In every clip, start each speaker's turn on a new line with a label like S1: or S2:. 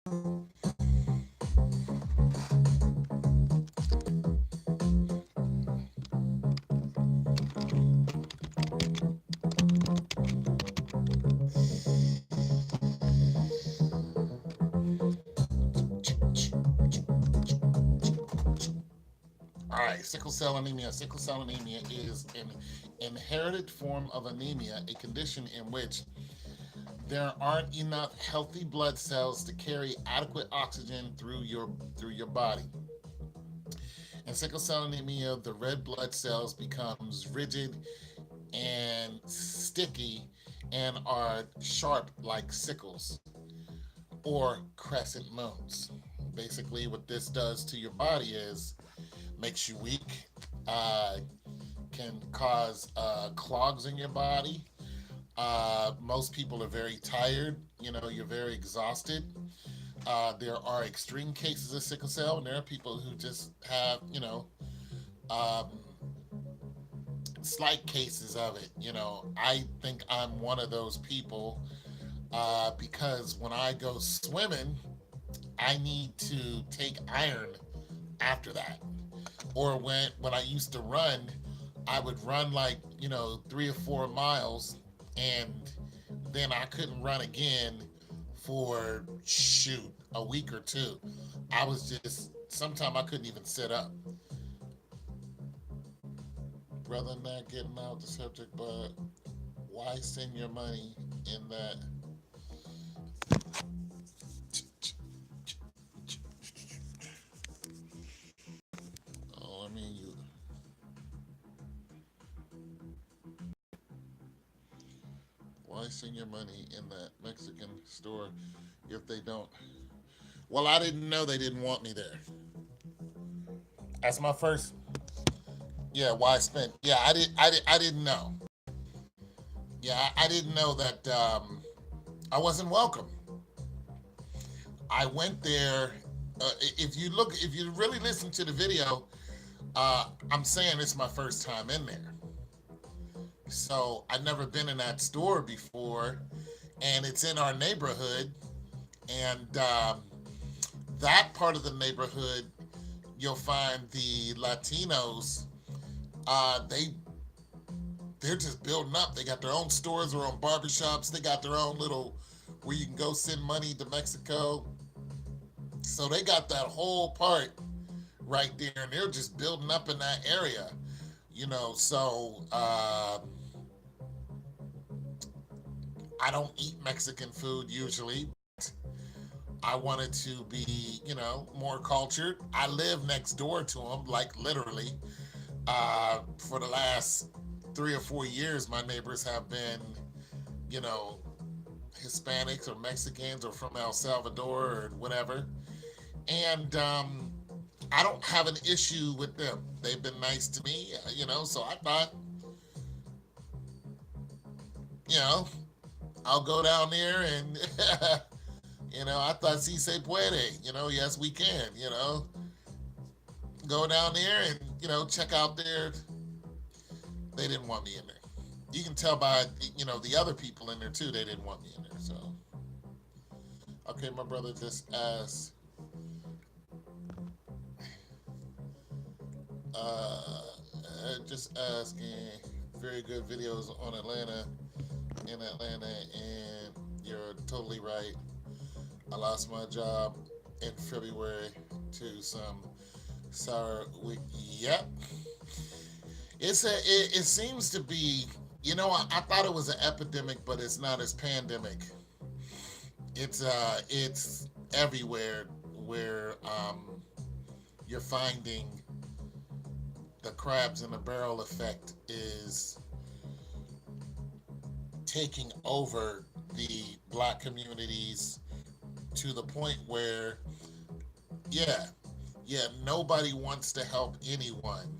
S1: All right, sickle cell anemia. Sickle cell anemia is an inherited form of anemia, a condition in which there aren't enough healthy blood cells to carry adequate oxygen through your body. In sickle cell anemia, the red blood cells becomes rigid and sticky and are sharp like sickles or crescent moons. Basically, what this does to your body is makes you weak, uh, can cause clogs in your body. Most people are very tired. You're very exhausted. There are extreme cases of sickle cell, and there are people who just have, um, slight cases of it. I think I'm one of those people because when I go swimming, I need to take iron after that. Or when I used to run, I would run like 3 or 4 miles, and then I couldn't run again for shoot a week or two. I was just sometimes I couldn't even sit up. Brother, not getting out the subject, but why send your money in that? Oh, I mean you. Why send your money in that Mexican store if they don't? Well, I didn't know they didn't want me there. That's my first. Yeah, why spend? Yeah, I didn't know. Yeah, I didn't know that I wasn't welcome. I went there. If you really listen to the video, I'm saying it's my first time in there. So I've never been in that store before, and it's in our neighborhood. And that part of the neighborhood, you'll find the Latinos. They're just building up. They got their own stores, their own barbershops. They got their own little where you can go send money to Mexico. So they got that whole part right there, and they're just building up in that area. So I don't eat Mexican food usually. I wanted to be, more cultured. I live next door to them, like literally. For the last 3 or 4 years, my neighbors have been, you know, Hispanics or Mexicans or from El Salvador or whatever. And I don't have an issue with them. They've been nice to me, so I thought, you know, I'll go down there and, I thought si se puede, yes, we can, go down there and, check out there. They didn't want me in there. You can tell by, the other people in there too, they didn't want me in there. So, okay, my brother just asked, just asking, very good videos on Atlanta, in Atlanta, and you're totally right. I lost my job in February to some sour week. Yep. It seems to be, I thought it was an epidemic, but it's not as pandemic. It's everywhere where you're finding the crabs in the barrel effect is taking over the black communities to the point where, yeah, nobody wants to help anyone.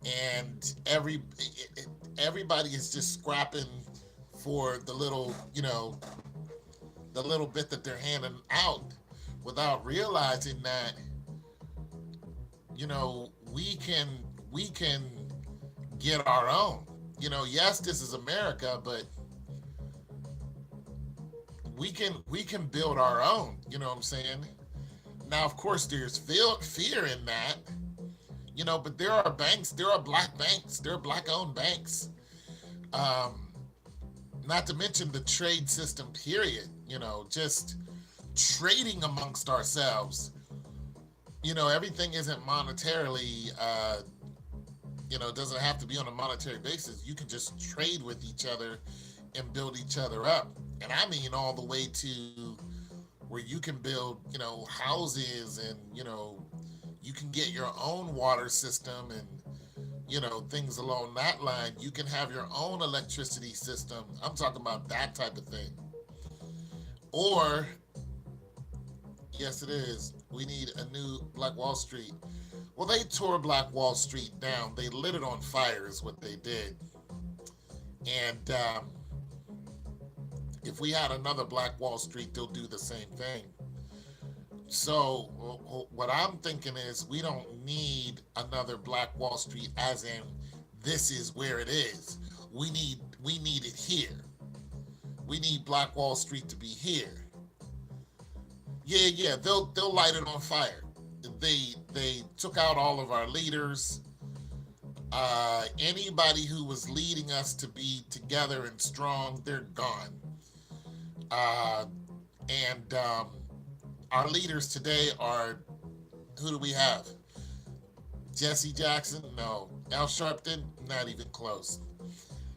S1: And everybody is just scrapping for the little, the little bit that they're handing out without realizing that, we can get our own. Yes, this is America, but we can build our own. You know what I'm saying? Now, of course, there's fear in that. But there are banks. There are black banks. There are black-owned banks. Um, Not to mention the trade system. Period. Just trading amongst ourselves. Everything isn't monetarily. It doesn't have to be on a monetary basis. You can just trade with each other and build each other up. And I mean all the way to where you can build, houses, and, you can get your own water system, and, things along that line. You can have your own electricity system. I'm talking about that type of thing. Or, yes, it is. We need a new Black Wall Street. Well, they tore Black Wall Street down. They lit it on fire, is what they did. And if we had another Black Wall Street, they'll do the same thing. So what I'm thinking is we don't need another Black Wall Street, as in this is where it is. We need it here. We need Black Wall Street to be here. Yeah, they'll light it on fire. They took out all of our leaders. Anybody who was leading us to be together and strong, they're gone. Uh, and Our leaders today are, who do we have? Jesse Jackson? No. Al Sharpton? Not even close.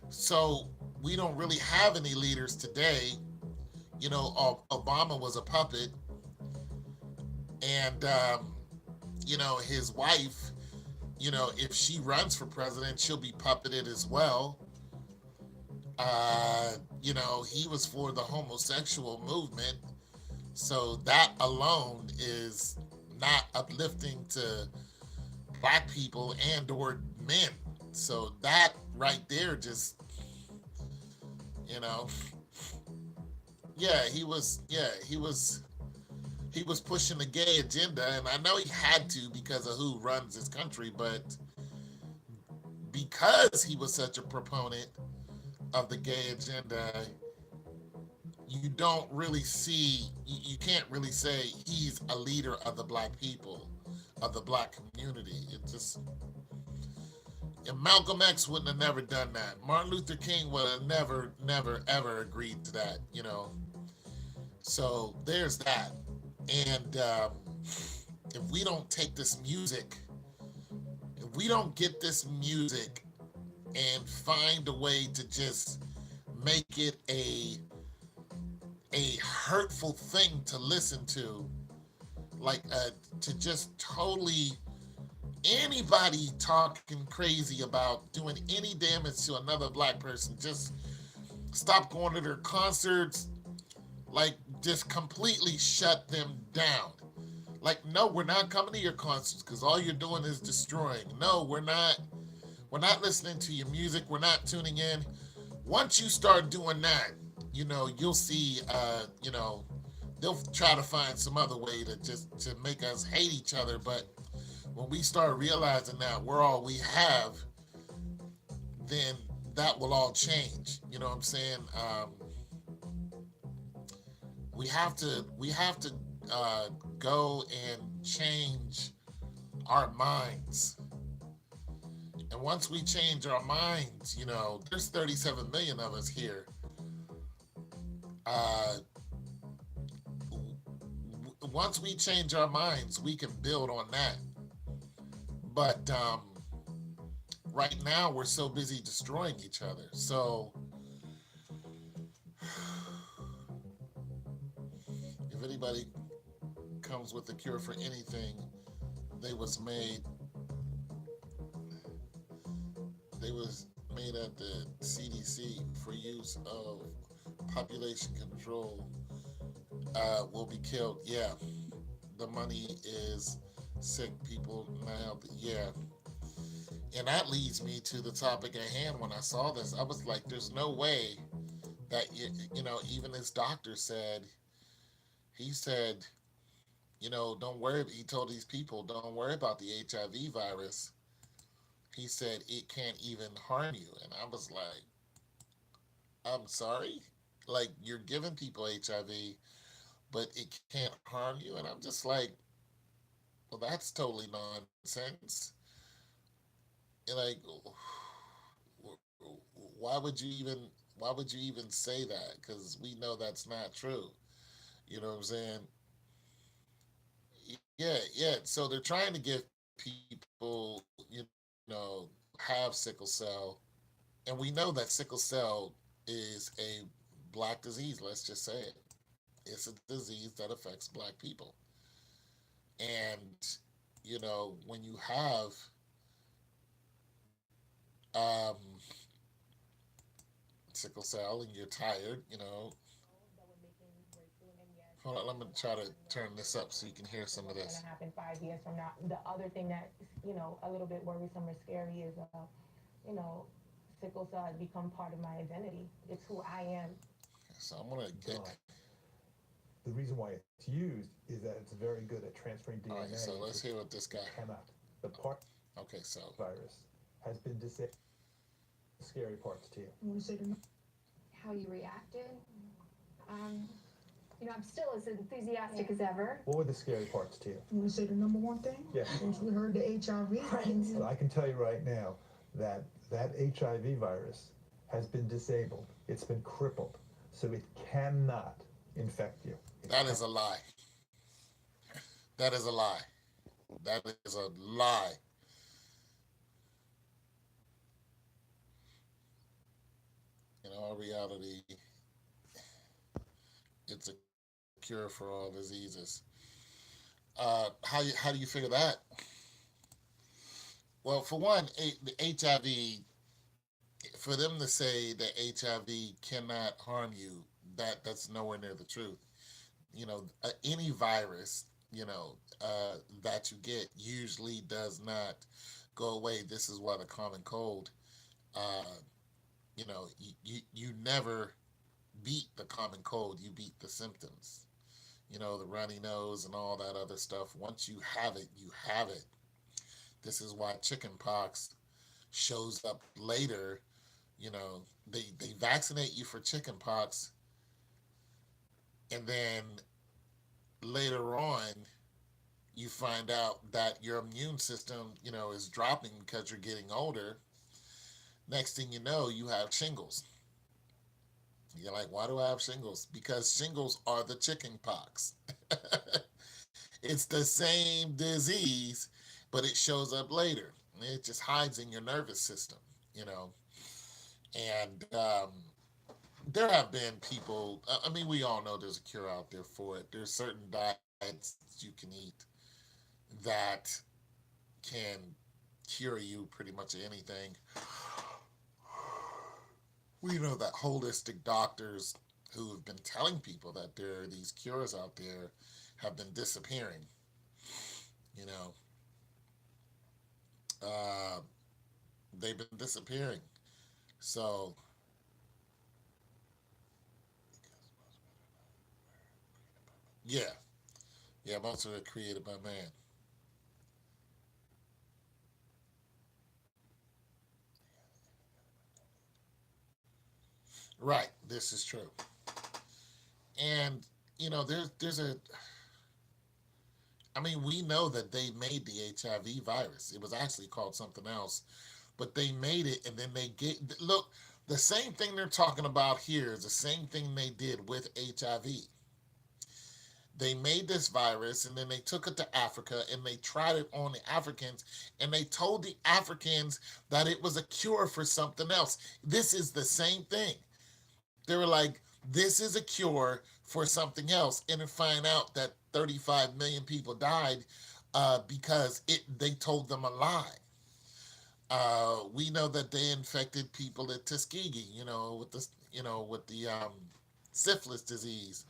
S1: So we don't really have any leaders today. Obama was a puppet, and his wife, if she runs for president, she'll be puppeted as well. He was for the homosexual movement. So that alone is not uplifting to black people and or men. So that right there just, you know, he was pushing the gay agenda, and I know he had to because of who runs his country, but because he was such a proponent of the gay agenda, you don't really see, you can't really say he's a leader of the black people, of the black community. It just, and Malcolm X wouldn't have never done that. Martin Luther King would have never, ever agreed to that, So there's that. And if we don't take this music, if we don't get this music and find a way to just make it a hurtful thing to listen to, like to just totally anybody talking crazy about doing any damage to another black person, just stop going to their concerts, like just completely shut them down. Like, no, we're not coming to your concerts because all you're doing is destroying. No, we're not listening to your music. We're not tuning in. Once you start doing that, you'll see, they'll try to find some other way to make us hate each other. But when we start realizing that we're all we have, then that will all change. You know what I'm saying? We have to go and change our minds. And once we change our minds, there's 37 million of us here. Once we change our minds, we can build on that. But right now, we're so busy destroying each other. So if anybody comes with a cure for anything, they was made at the CDC for use of population control, will be killed. Yeah, the money is sick people now. Yeah, and that leads me to the topic at hand. When I saw this, I was like, there's no way that, even his doctor said, he said, don't worry. He told these people, don't worry about the HIV virus. He said it can't even harm you. And I was like, I'm sorry? Like you're giving people HIV, but it can't harm you. And I'm just like, well, that's totally nonsense. Like, why would you even say that? Because we know that's not true. You know what I'm saying? Yeah, yeah. So they're trying to give people, who have sickle cell, and we know that sickle cell is a black disease. Let's just say it. It's a disease that affects black people. And, when you have um, sickle cell and you're tired, hold on, let me try to turn this up so you can hear some of
S2: What's going
S1: this.
S2: to happen 5 years from now? The other thing that is, a little bit worrisome or scary is, you know, sickle cell has become part of my identity. It's who I am.
S1: So I'm gonna get.
S3: But the reason why it's used is that it's very good at transferring
S1: All right, so
S3: DNA,
S1: let's
S3: which
S1: hear what this guy.
S3: it cannot. The part
S1: Okay, so
S3: virus has been disabled. Scary parts to you.
S2: You want to say the
S4: How you reacted. Um, I'm still as enthusiastic as ever.
S3: What were the scary parts to you?
S2: You want to say the number one thing?
S3: Yeah.
S2: Once we heard the HIV.
S4: Right.
S3: So I can tell you right now that that HIV virus has been disabled. It's been crippled, so it cannot infect you.
S1: that is a lie. That is a lie. That is a lie. In all reality, it's a cure for all diseases. How do you figure that? Well, for one, the HIV, for them to say that HIV cannot harm you, that's nowhere near the truth. Any virus, that you get usually does not go away. This is why the common cold, uh, you never beat the common cold. You beat the symptoms. The runny nose and all that other stuff. Once you have it, you have it. This is why chickenpox shows up later. They vaccinate you for chickenpox, and then later on, you find out that your immune system, is dropping because you're getting older. Next thing you know, you have shingles. You're like, why do I have shingles? Because shingles are the chicken pox. It's the same disease, but it shows up later. It just hides in your nervous system, you know. And there have been people, I mean, we all know there's a cure out there for it. There's certain diets you can eat that can cure you pretty much anything. We know that holistic doctors who have been telling people that there are these cures out there have been disappearing. You know, uh, they've been disappearing. So, yeah, yeah, most of it created by man. Right, this is true. And there's a. I mean, we know that they made the HIV virus. It was actually called something else, but they made it, and then they get look. The same thing they're talking about here is the same thing they did with HIV. They made this virus and then they took it to Africa and they tried it on the Africans and they told the Africans that it was a cure for something else. This is the same thing. They were like, this is a cure for something else, and then find out that 35 million people died because they told them a lie. We know that they infected people at Tuskegee, with the syphilis disease.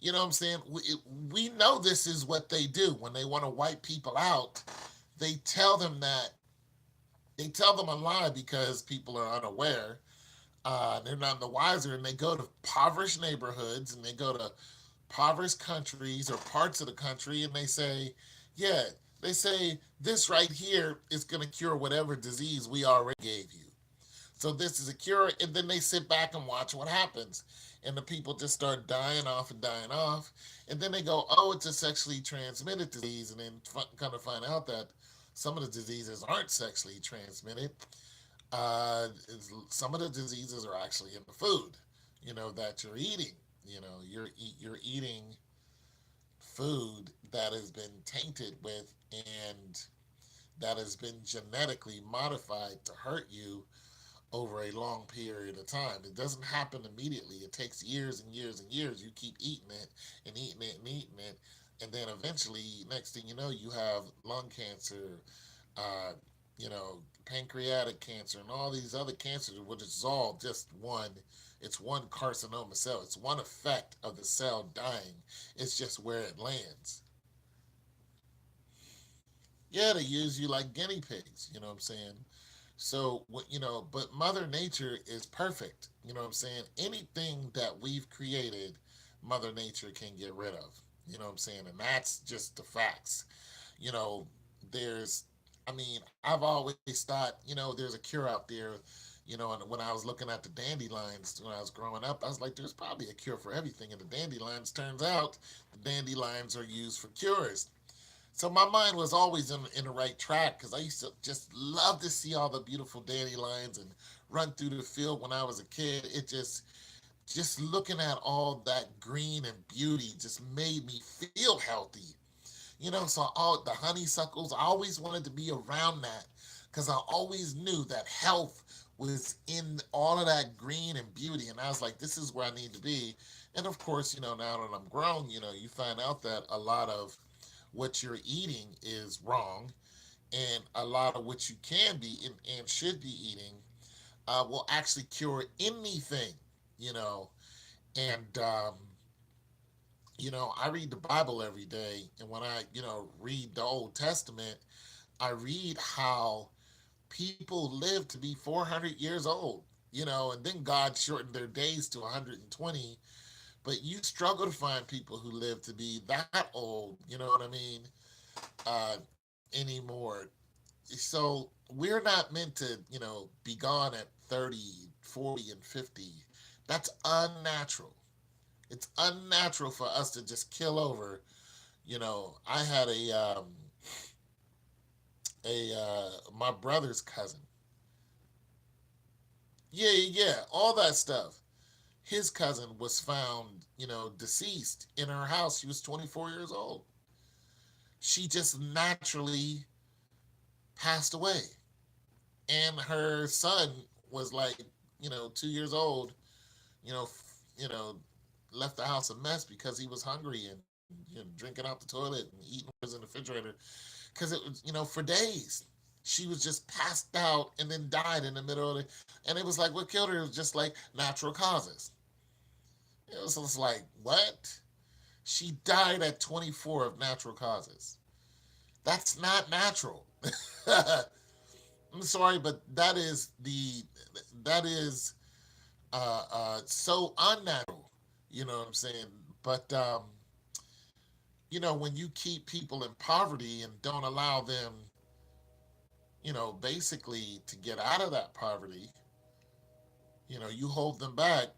S1: You know what I'm saying? We know this is what they do when they want to wipe people out. They tell them that they tell them a lie because people are unaware. They're none the wiser, and they go to impoverished neighborhoods and they go to impoverished countries or parts of the country, and they say, "Yeah," they say this right here is going to cure whatever disease we already gave you. So this is a cure, and then they sit back and watch what happens, and the people just start dying off and dying off, and then they go, "Oh, it's a sexually transmitted disease," and then kind of find out that some of the diseases aren't sexually transmitted. Some of the diseases are actually in the food, that you're eating. You're eating food that has been tainted with and that has been genetically modified to hurt you over a long period of time. It doesn't happen immediately. It takes years and years and years. You keep eating it and eating it and eating it. And then eventually, next thing you know, you have lung cancer, uh, pancreatic cancer, and all these other cancers, which is all just one. It's one carcinoma cell. It's one effect of the cell dying. It's just where it lands. Yeah, they use you like guinea pigs. You know what I'm saying? So, but Mother Nature is perfect. You know what I'm saying? Anything that we've created, Mother Nature can get rid of. You know what I'm saying? And that's just the facts. You know, there's, I've always thought, there's a cure out there. And when I was looking at the dandelions when I was growing up, I was like, there's probably a cure for everything. And the dandelions, turns out, the dandelions are used for cures. So my mind was always in the right track because I used to just love to see all the beautiful dandelions and run through the field when I was a kid. It just looking at all that green and beauty just made me feel healthy. So all the honeysuckles, I always wanted to be around that because I always knew that health was in all of that green and beauty. And I was like, this is where I need to be. And of course, now that I'm grown, you find out that a lot of what you're eating is wrong, and a lot of what you can be and should be eating will actually cure anything, you know. And I read the Bible every day, and when I read the Old Testament, I read how people live to be 400 years old, and then God shortened their days to 120. But you struggle to find people who live to be that old, you know what I mean, uh, anymore. So we're not meant to, be gone at 30, 40, and 50. That's unnatural. It's unnatural for us to just kill over. I had my brother's cousin. Yeah, yeah, all that stuff. His cousin was found, deceased in her house. She was 24 years old. She just naturally passed away. And her son was like, 2 years old, you know, you know, left the house a mess because he was hungry and drinking out the toilet and eating what was in the refrigerator because it was, for days. She was just passed out and then died in the middle of it. And it was like what killed her was just like natural causes. It was just like, what? She died at 24 of natural causes. That's not natural. I'm sorry, but that is so unnatural. You know what I'm saying? But when you keep people in poverty and don't allow them, basically to get out of that poverty, you hold them back.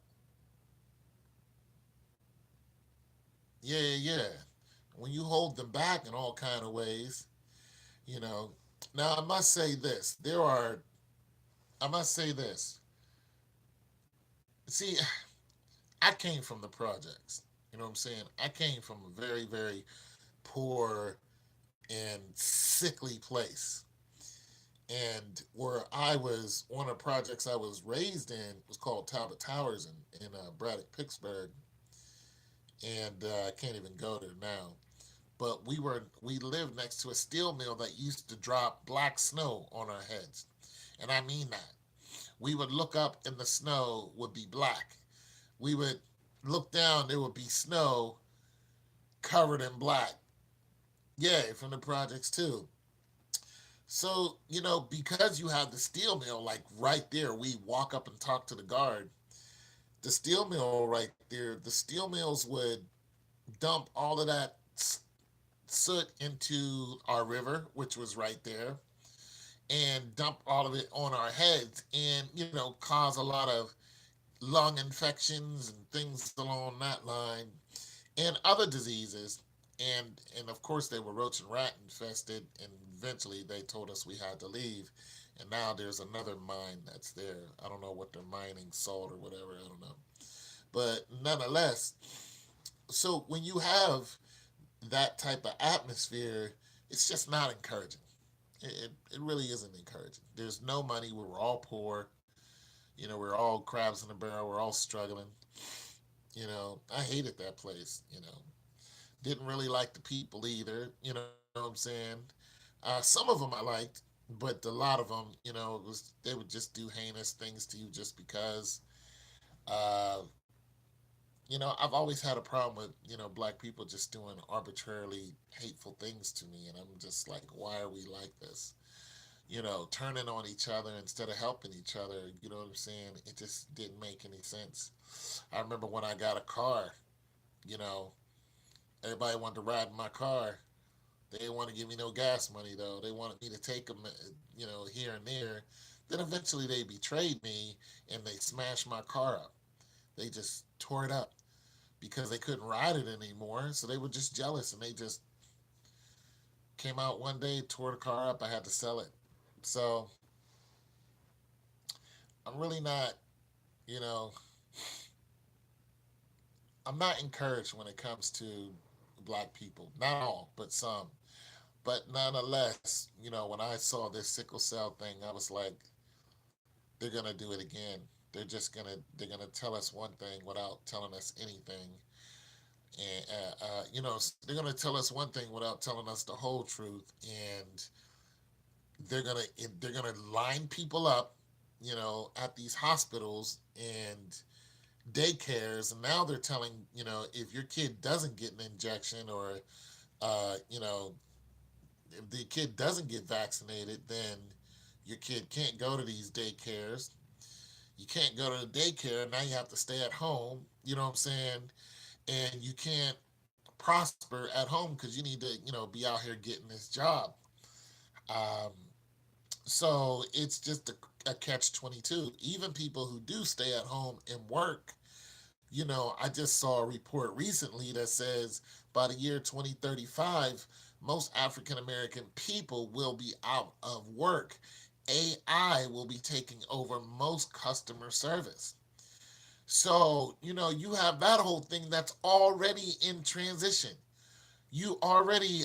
S1: Yeah, yeah, yeah. When you hold them back in all kind of ways, you know. Now I must say this. I must say this. See, I came from the projects. You know what I'm saying? I came from a very, very poor and sickly place. And where I was, one of the projects I was raised in was called Talbot Towers in Braddock, Pittsburgh. And I can't even go there now. But we lived next to a steel mill that used to drop black snow on our heads. And I mean that. We would look up and the snow would be black. We would look down, there would be snow covered in black. Yeah, from the projects too. So, because you have the steel mill like right there, we walk up and talk to the guard. The steel mill right there, the steel mills would dump all of that soot into our river, which was right there. and dump all of it on our heads and, cause a lot of lung infections and things along that line and other diseases. And of course they were roach and rat infested, and eventually they told us we had to leave. And now there's another mine that's there. I don't know what they're mining, salt or whatever, I don't know. But nonetheless, so when you have that type of atmosphere, it's just not encouraging. It really isn't encouraging. There's no money. We're all poor. We're all crabs in a barrel. We're all struggling. I hated that place. Didn't really like the people either. You know what I'm saying? Some of them I liked, but a lot of them, they would just do heinous things to you just because. Uh, I've always had a problem with, black people just doing arbitrarily hateful things to me. And I'm just like, why are we like this? Turning on each other instead of helping each other. You know what I'm saying? It just didn't make any sense. I remember when I got a car, you know, everybody wanted to ride in my car. They didn't want to give me no gas money, though. They wanted me to take them, here and there. Then eventually they betrayed me and they smashed my car up. They just tore it up because they couldn't ride it anymore. So they were just jealous and they just came out one day, tore the car up. I had to sell it. So I'm really not, you know, I'm not encouraged when it comes to black people. Not all, but some. But nonetheless, when I saw this sickle cell thing, I was like, they're gonna do it again. They're gonna tell us one thing without telling us anything, and they're gonna tell us one thing without telling us the whole truth, and they're gonna they're gonna line people up, at these hospitals and daycares, and now they're telling if your kid doesn't get an injection or if the kid doesn't get vaccinated, then your kid can't go to these daycares. You can't go to the daycare. Now you have to stay at home. You know what I'm saying? And you can't prosper at home because you need to, be out here getting this job. Um, so it's just a catch 22. Even people who do stay at home and work, I just saw a report recently that says by the year 2035, most African American people will be out of work. AI will be taking over most customer service. So, you have that whole thing that's already in transition. You already,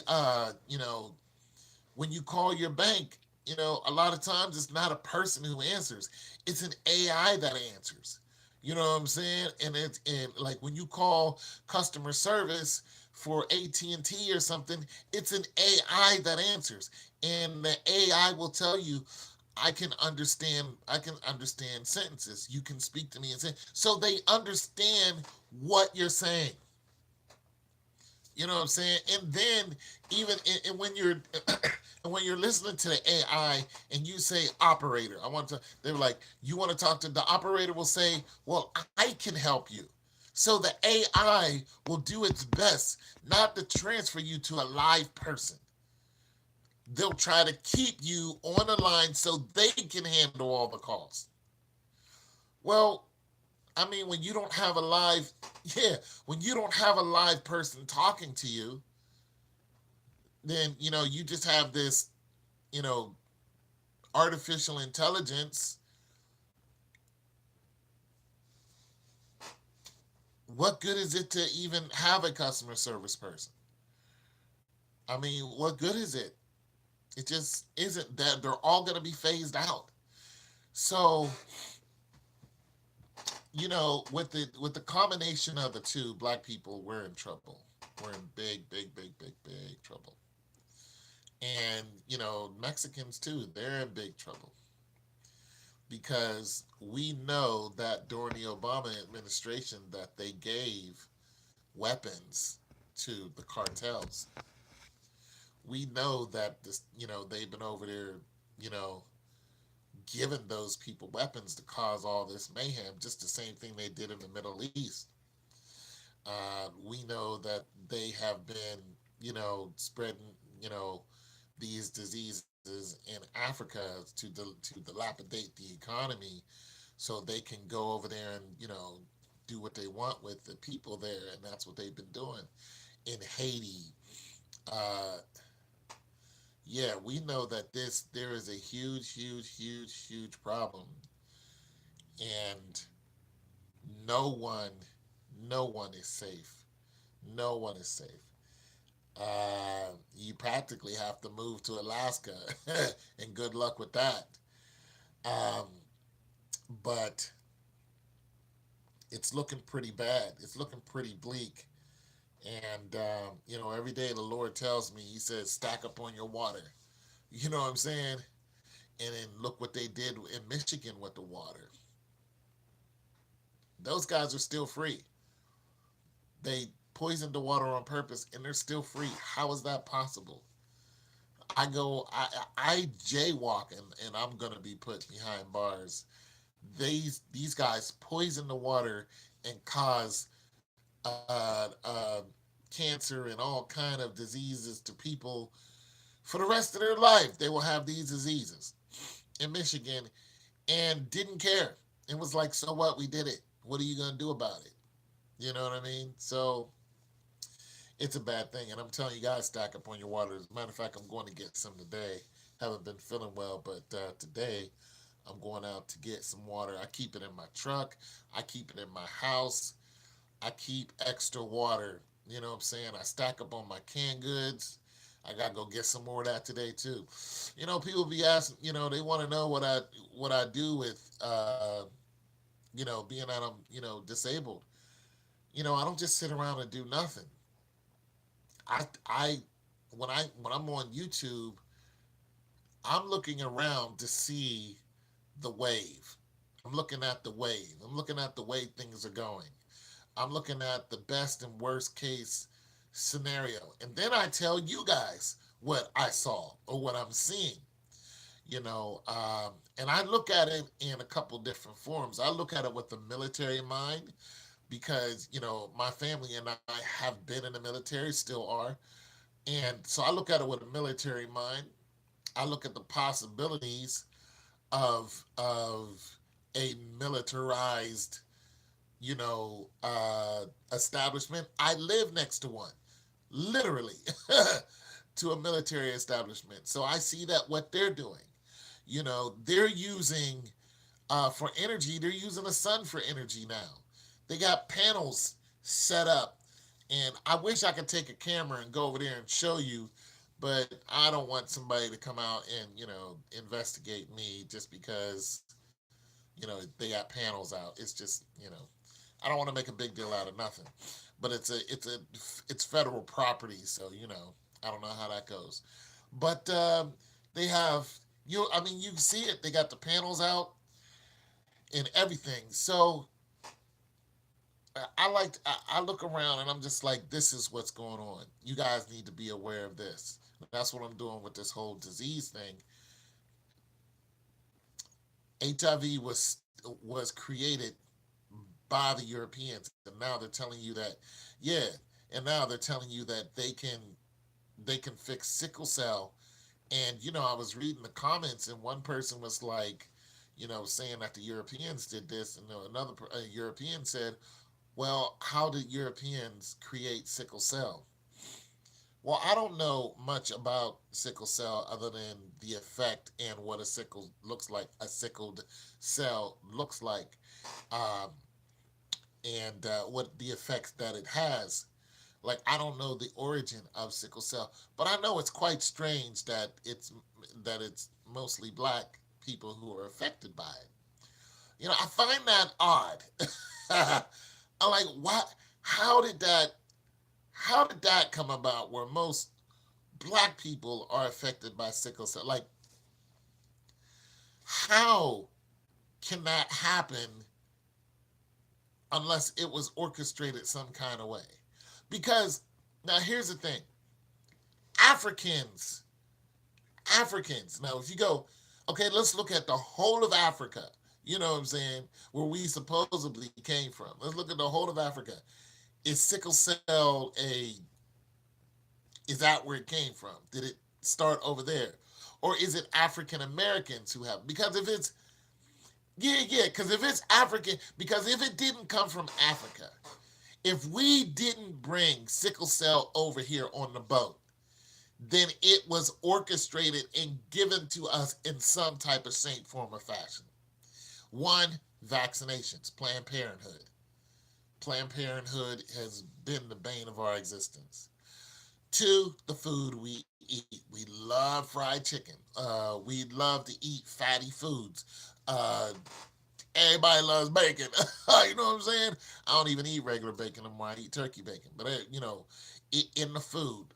S1: when you call your bank, a lot of times it's not a person who answers, it's an AI that answers. You know what I'm saying? And like when you call customer service for AT&T or something, it's an AI that answers. And the AI will tell you, I can understand sentences. You can speak to me and say, so they understand what you're saying. You know what I'm saying? And then even and when you're and when you're listening to the AI and you say operator, they're like, you want to talk to the operator will say, well, I can help you. So the AI will do its best not to transfer you to a live person. They'll try to keep you on the line so they can handle all the calls. Well, I mean, when you don't have a live, yeah, when you don't have a live person talking to you, then, you just have this, you know, artificial intelligence. What good is it to even have a customer service person? I mean, what good is it? It just isn't. That they're all going to be phased out. So, with the combination of the two, black people, we're in trouble. We're in big, big, big, big, big trouble. And, Mexicans too, they're in big trouble because we know that during the Obama administration that they gave weapons to the cartels. We know that they've been over there, you know, giving those people weapons to cause all this mayhem, just the same thing they did in the Middle East. We know that they have been, spreading, these diseases in Africa to dilapidate the economy so they can go over there and, do what they want with the people there. And that's what they've been doing in Haiti. Uh, yeah, we know that there is a huge, huge, huge, huge problem. And no one, no one is safe. No one is safe. You practically have to move to Alaska, and good luck with that. Um, but it's looking pretty bad. It's looking pretty bleak. And, every day the Lord tells me, He says, stack up on your water. You know what I'm saying? And then look what they did in Michigan with the water. Those guys are still free. They poisoned the water on purpose and they're still free. How is that possible? I jaywalk and I'm gonna be put behind bars. These guys poison the water and cause cancer and all kind of diseases to people for the rest of their life. They will have these diseases in Michigan and didn't care. It was like, so what? We did it. What are you gonna do about it? You know what I mean? So it's a bad thing. And I'm telling you guys, stack up on your water. As a matter of fact, I'm going to get some today. Haven't been feeling well, but today I'm going out to get some water. I keep it in my truck. I keep it in my house. I keep extra water. You know what I'm saying? I stack up on my canned goods. I gotta go get some more of that today too. People be asking. They want to know what I do with being that I'm disabled. I don't just sit around and do nothing. I when I'm on YouTube, I'm looking around to see the wave. I'm looking at the wave. I'm looking at the way things are going. I'm looking at the best and worst case scenario. And then I tell you guys what I saw or what I'm seeing. And I look at it in a couple different forms. I look at it with the military mind because, my family and I have been in the military, still are. And so I look at it with a military mind. I look at the possibilities of a militarized, establishment. I live next to one, literally, to a military establishment. So I see that what they're doing, they're using for energy. They're using the sun for energy now. They got panels set up, and I wish I could take a camera and go over there and show you, but I don't want somebody to come out and investigate me just because they got panels out. It's just I don't want to make a big deal out of nothing, but it's federal property, so I don't know how that goes. But they have you see it. They got the panels out and everything. So I look around and I'm just like, this is what's going on. You guys need to be aware of this. That's what I'm doing with this whole disease thing. HIV was created by the Europeans, and now they're telling you that, yeah, and now they're telling you that they can fix sickle cell. And I was reading the comments, and one person was like, saying that the Europeans did this, and another European said, well, how did Europeans create sickle cell? Well, I don't know much about sickle cell other than the effect and what a sickle looks like, a sickled cell looks like, um, and what the effects that it has. Like, I don't know the origin of sickle cell, but I know it's quite strange that it's mostly black people who are affected by it. I find that odd. I'm like, what? How did that come about where most black people are affected by sickle cell? Like, how can that happen unless it was orchestrated some kind of way? Because now here's the thing. Africans, now if you go, okay, let's look at the whole of Africa, you know what I'm saying, where we supposedly came from. Let's look at the whole of Africa. Is sickle cell is that where it came from? Did it start over there? or is it African Americans who have? Because if it's yeah, because if it's African, because if it didn't come from Africa, if we didn't bring sickle cell over here on the boat, then it was orchestrated and given to us in some type of shape, form, or fashion. One, vaccinations, Planned Parenthood. Planned Parenthood has been the bane of our existence. Two, the food we eat. We love fried chicken. We love to eat fatty foods. Uh, Everybody loves bacon. You know what I'm saying? I don't even eat regular bacon anymore. I eat turkey bacon. But, in the food,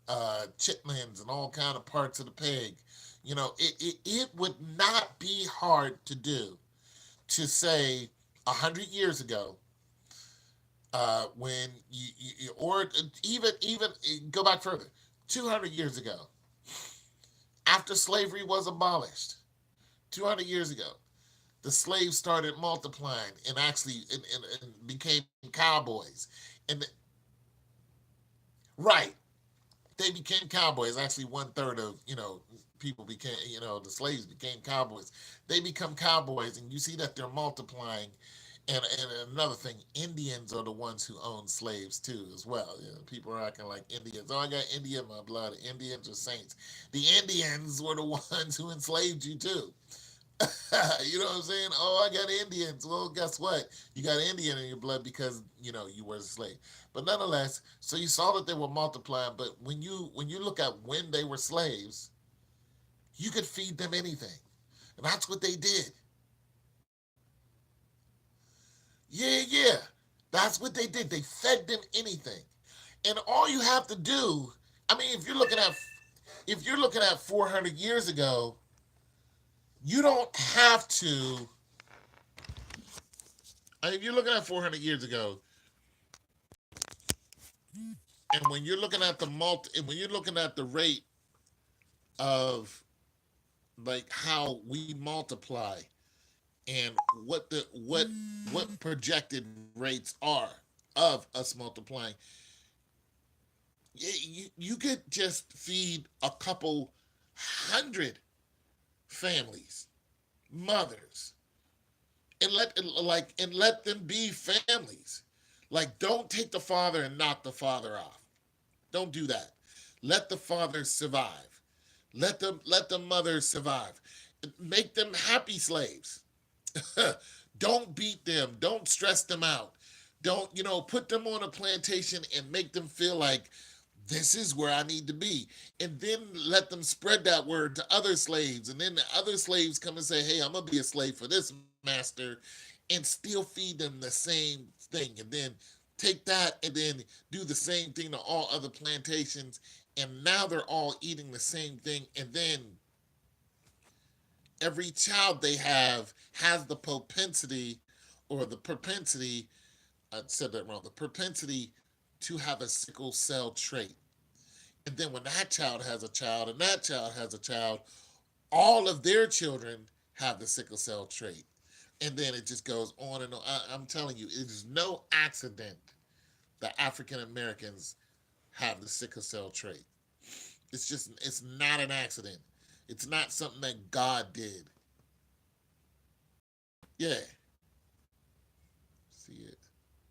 S1: chitlins and all kind of parts of the pig, it would not be hard to do to say 100 years ago, when or even go back further, 200 years ago, after slavery was abolished, 200 years ago, the slaves started multiplying and actually and became cowboys. And right, they became cowboys. Actually, one third of people became the slaves became cowboys. They become cowboys, and you see that they're multiplying. And another thing, Indians are the ones who own slaves too, as well. People are acting like Indians. Oh, I got India in my blood. Indians are saints. The Indians were the ones who enslaved you too. You know what I'm saying? Oh, I got Indians. Well, guess what? You got Indian in your blood because you were a slave. But nonetheless, so you saw that they were multiplying. But when you look at when they were slaves, you could feed them anything, and that's what they did. Yeah. That's what they did. They fed them anything, and all you have to do. I mean, if you're looking at 400 years ago, you don't have to. If you're looking at 400 years ago, and when you're looking at when you're looking at the rate of like how we multiply and what projected rates are of us multiplying, you could just feed a couple hundred families, mothers, and let them be families. Like, don't take the father and knock the father off. Don't do that. Let the father survive. Let the mother survive. Make them happy slaves. Don't beat them. Don't stress them out. Don't, put them on a plantation and make them feel like this is where I need to be. And then let them spread that word to other slaves. And then the other slaves come and say, hey, I'm going to be a slave for this master, and still feed them the same thing. And then take that and then do the same thing to all other plantations. And now they're all eating the same thing. And then every child they have has the propensity, or the propensity, I said that wrong, the propensity to have a sickle cell trait. And then when that child has a child and that child has a child, all of their children have the sickle cell trait. And then it just goes on and on. I'm telling you, it is no accident that African Americans have the sickle cell trait. It's not an accident. It's not something that God did. Yeah, see it.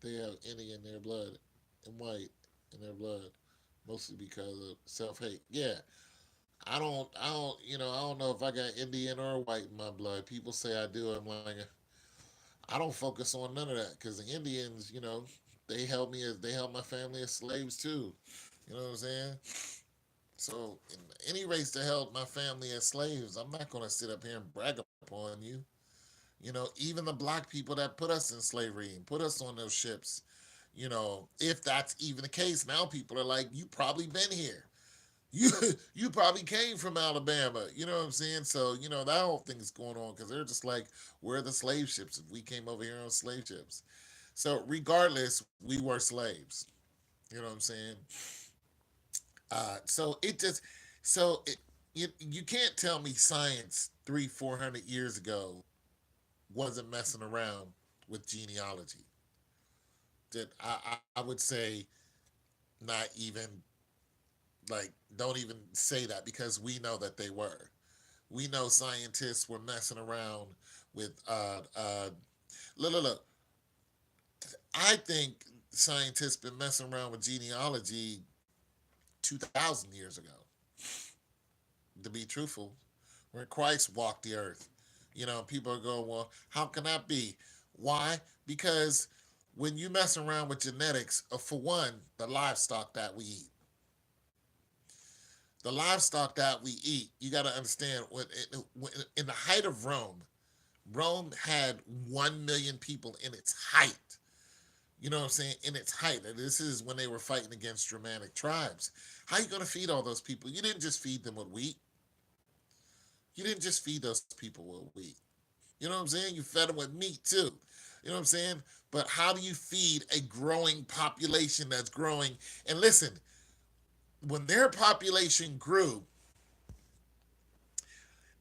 S1: They have Indian in their blood and white in their blood, mostly because of self-hate. Yeah, I don't know if I got Indian or white in my blood. People say I do. I'm like, I don't focus on none of that because the Indians, they held my family as slaves too. You know what I'm saying? So, in any race that held my family as slaves, I'm not going to sit up here and brag upon you. Even the black people that put us in slavery and put us on those ships, if that's even the case, now people are like, you probably been here. You you probably came from Alabama. You know what I'm saying? So, that whole thing is going on because they're just like, where are the slave ships if we came over here on slave ships? So, regardless, we were slaves. You know what I'm saying? So it just, so it, you can't tell me science 400 years ago wasn't messing around with genealogy. That I would say not even, like, don't even say that because we know that they were. We know scientists were messing around with look. I think scientists been messing around with genealogy 2,000 years ago. To be truthful, when Christ walked the earth, people go, well, how can that be? Why? Because when you mess around with genetics, for one, the livestock that we eat, you got to understand, in the height of Rome, Rome had 1 million people in its height. You know what I'm saying? In its height. And this is when they were fighting against Germanic tribes. How are you going to feed all those people? You didn't just feed them with wheat. You didn't just feed those people with wheat. You know what I'm saying? You fed them with meat too. You know what I'm saying? But how do you feed a growing population that's growing? And listen, when their population grew,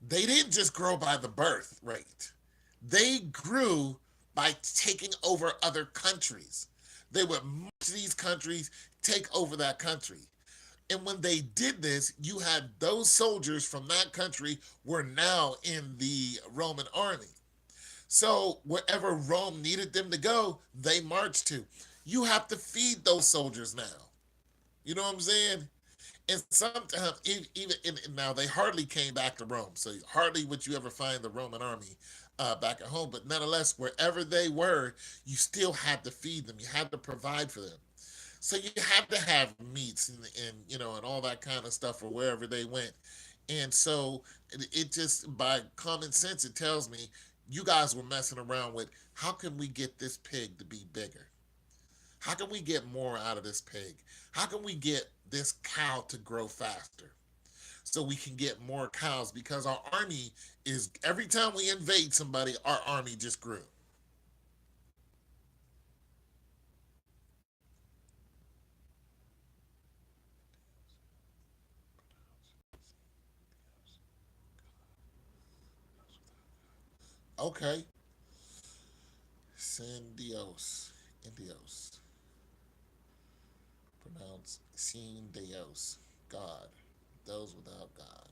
S1: they didn't just grow by the birth rate. They grew by taking over other countries. They would march to these countries, take over that country. And when they did this, you had those soldiers from that country were now in the Roman army. So wherever Rome needed them to go, they marched to. You have to feed those soldiers now. You know what I'm saying? And sometimes, now they hardly came back to Rome. So hardly would you ever find the Roman army back at home. But nonetheless, wherever they were, you still had to feed them. You had to provide for them. So you had to have meats and all that kind of stuff for wherever they went. And so it just, by common sense, it tells me you guys were messing around with, how can we get this pig to be bigger? How can we get more out of this pig? How can we get this cow to grow faster? So we can get more cows, because our army is, every time we invade somebody, our army just grew. Okay. San Dios. Indios. Pronounced Sin Dios. God. Those without God.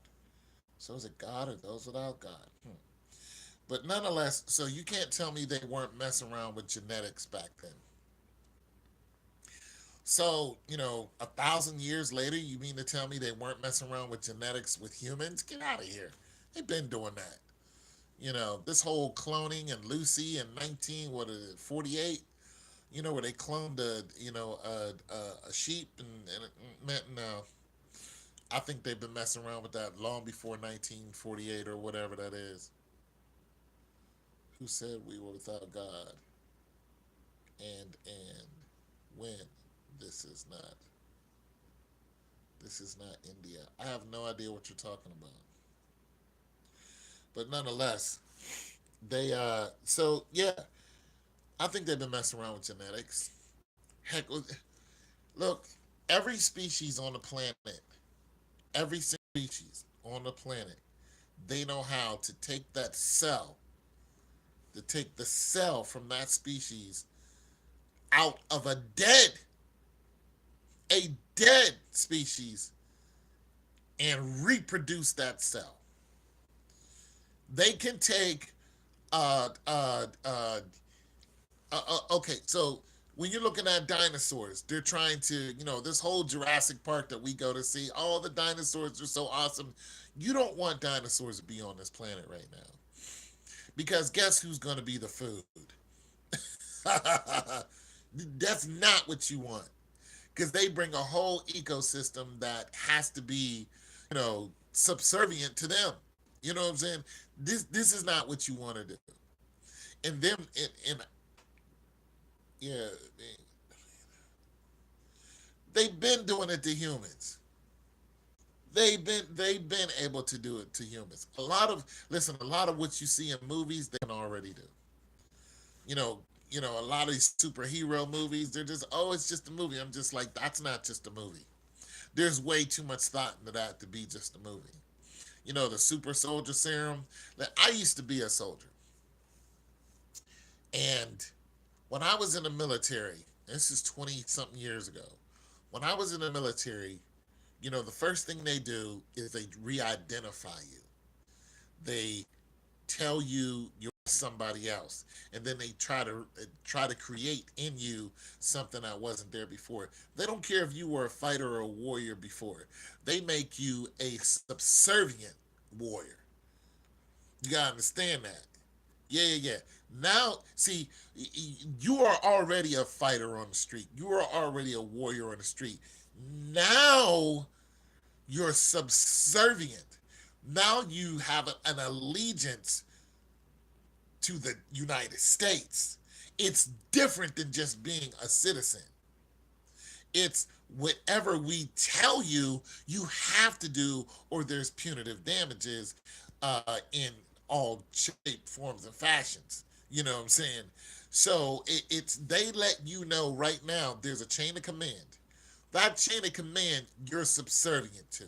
S1: So is it God or those without God? But nonetheless, so you can't tell me they weren't messing around with genetics back then. So, 1,000 years later, you mean to tell me they weren't messing around with genetics with humans? Get out of here. They've been doing that. This whole cloning and Lucy in 19, what is it, 48? Where they cloned a sheep and it meant, no. I think they've been messing around with that long before 1948 or whatever that is. Who said we were without God? And when? This is not. This is not India. I have no idea what you're talking about. But nonetheless, they so yeah, I think they've been messing around with genetics. Heck, look, every species on the planet, every species on the planet, they know how to take that cell, to take the cell from that species out of a dead species, and reproduce that cell. They can take okay, so when you're looking at dinosaurs, they're trying to, this whole Jurassic Park that we go to see, all the dinosaurs are so awesome. You don't want dinosaurs to be on this planet right now. Because guess who's going to be the food? That's not what you want. Because they bring a whole ecosystem that has to be, subservient to them. You know what I'm saying? This is not what you want to do. And them, and yeah, they've been doing it to humans. They've been able to do it to humans. A lot of what you see in movies they can already do. You know, a lot of these superhero movies, they're just, oh, it's just a movie. I'm just like, that's not just a movie. There's way too much thought into that to be just a movie. The super soldier serum. Like, I used to be a soldier. And when I was in the military, this is 20 something years ago, when I was in the military, the first thing they do is they re identify you. They tell you you're somebody else, and then they try to create in you something that wasn't there before. They don't care if you were a fighter or a warrior before. They make you a subservient warrior. You gotta understand that. Yeah, yeah, yeah. Now, see, you are already a fighter on the street. You are already a warrior on the street. Now you're subservient. Now you have an allegiance to the United States. It's different than just being a citizen. It's whatever we tell you, you have to do, or there's punitive damages in all shape, forms, and fashions. You know what I'm saying? So it's they let you know right now there's a chain of command. That chain of command you're subservient to.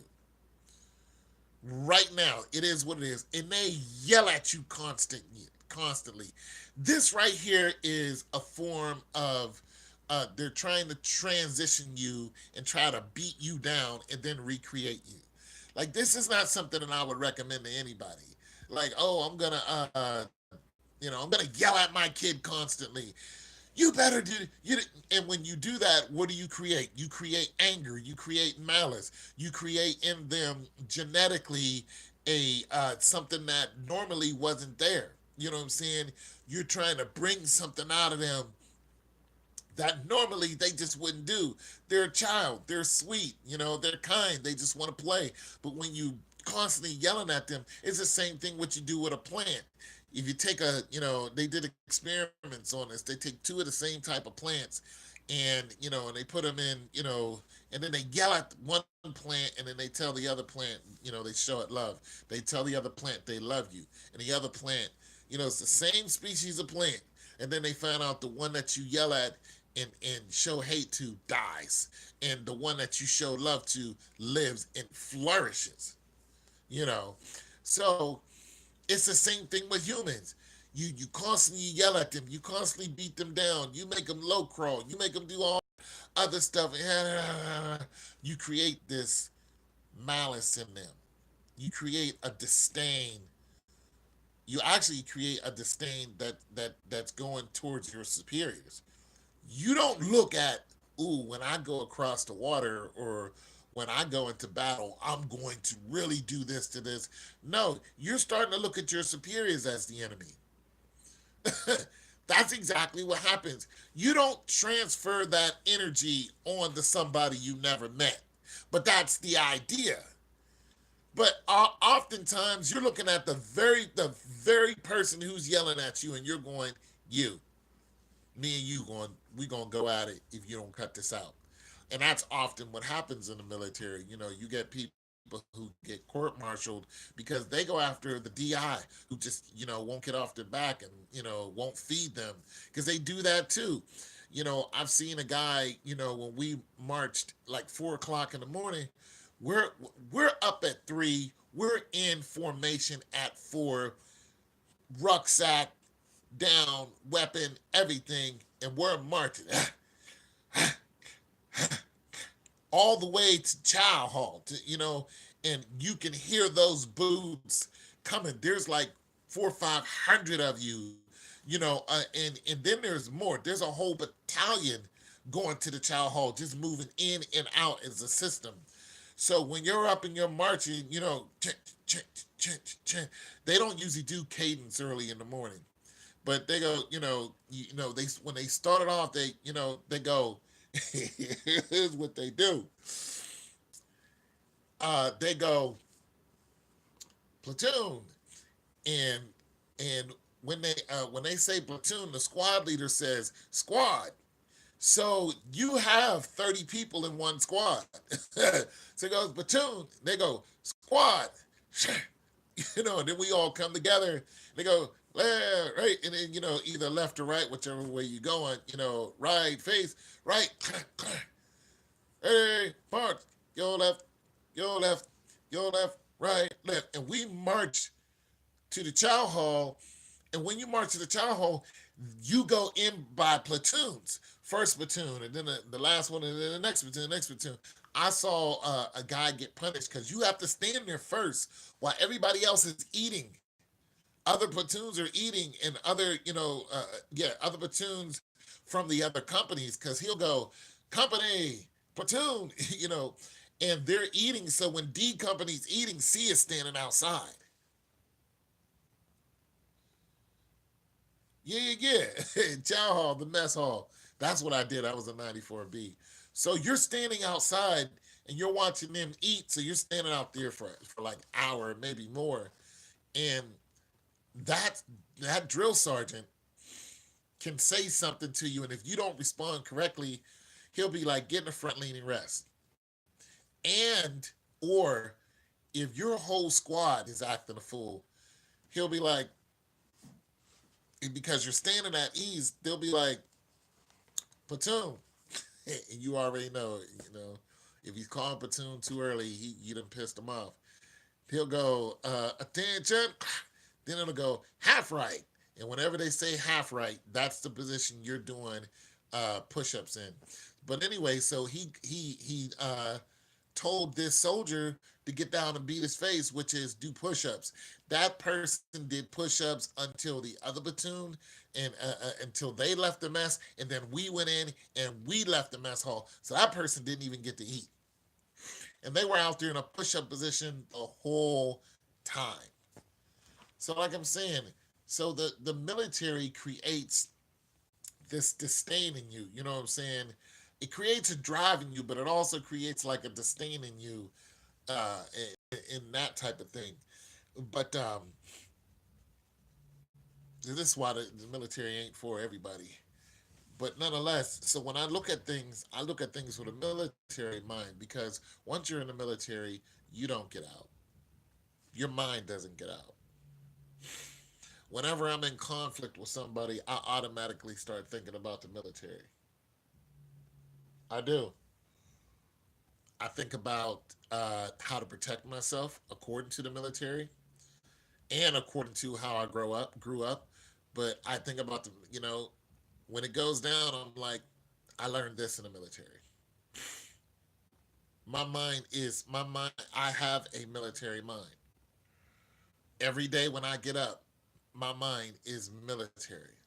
S1: Right now, it is what it is, and they yell at you constantly. This right here is a form of they're trying to transition you and try to beat you down and then recreate you. Like, this is not something that I would recommend to anybody. Like, oh, I'm gonna yell at my kid constantly. You better do you. And when you do that, what do you create? You create anger. You create malice. You create in them genetically a something that normally wasn't there. You know what I'm saying? You're trying to bring something out of them that normally they just wouldn't do. They're a child. They're sweet. They're kind. They just want to play. But when you constantly yelling at them, it's the same thing what you do with a plant. If you take they did experiments on this. They take two of the same type of plants, and they put them in, and then they yell at one plant, and then they tell the other plant, they show it love. They tell the other plant they love you, and the other plant, it's the same species of plant, and then they find out the one that you yell at and show hate to dies, and the one that you show love to lives and flourishes. you know so it's the same thing with humans. You constantly yell at them, you constantly beat them down, you make them low crawl, you make them do all other stuff. You create this malice in them. You create a disdain. You actually create a disdain that's going towards your superiors. You don't look at, ooh, when I go across the water, or when I go into battle, I'm going to really do this to this. No, you're starting to look at your superiors as the enemy. That's exactly what happens. You don't transfer that energy on to somebody you never met. But that's the idea. But oftentimes you're looking at the very person who's yelling at you, and you're going, you, me and you we gonna go at it if you don't cut this out. And that's often what happens in the military. You get people who get court-martialed because they go after the DI, who just won't get off their back, and won't feed them, because they do that too. I've seen a guy, when we marched like 4 o'clock in the morning, we're we're up at 3, we're in formation at 4, rucksack down, weapon, everything, and we're marching all the way to Chow Hall, and you can hear those boots coming. There's like 400 or 500 of you, and then there's more. There's a whole battalion going to the Chow Hall, just moving in and out as a system. So when you're up and you're marching, they don't usually do cadence early in the morning, but they go, they when they started off, they go, here's what they do. They go platoon, and when they say platoon, the squad leader says squad. So you have 30 people in one squad. So it goes platoon. They go squad. And then we all come together. They go right, and then either left or right, whichever way you're going. Right, face, right, hey, march, go left, go left, go left, right, left, and we march to the chow hall. And when you march to the chow hall, you go in by platoons. First platoon, and then the last one, and then the next platoon, next platoon. I saw a guy get punished because you have to stand there first while everybody else is eating. other platoons are eating, and other, other platoons from the other companies, because he'll go, company, platoon, and they're eating. So when D company's eating, C is standing outside. Yeah. Chow hall, the mess hall. That's what I did. I was a 94B. So you're standing outside and you're watching them eat. So you're standing out there for like an hour, maybe more. And that that drill sergeant can say something to you, and if you don't respond correctly, he'll be like, get in the front leaning rest. And or if your whole squad is acting a fool, he'll be like, because you're standing at ease, they'll be like, platoon. And you already know, if he's calling platoon too early, you done pissed him off. He'll go, attention. Then it'll go half right. And whenever they say half right, that's the position you're doing push-ups in. But anyway, so he told this soldier to get down and beat his face, which is do push-ups. That person did push-ups until the other platoon, and until they left the mess, and then we went in and we left the mess hall. So that person didn't even get to eat. And they were out there in a push-up position the whole time. So like I'm saying, so the military creates this disdain in you. You know what I'm saying? It creates a drive in you, but it also creates like a disdain in you, uh, in that type of thing. But this is why the military ain't for everybody. But nonetheless, so when I look at things with a military mind, because once you're in the military, you don't get out. Your mind doesn't get out. Whenever I'm in conflict with somebody, I automatically start thinking about the military. I do. I think about how to protect myself according to the military and according to how I grew up. But I think about when it goes down, I'm like, I learned this in the military. My mind. I have a military mind. Every day when I get up, my mind is military.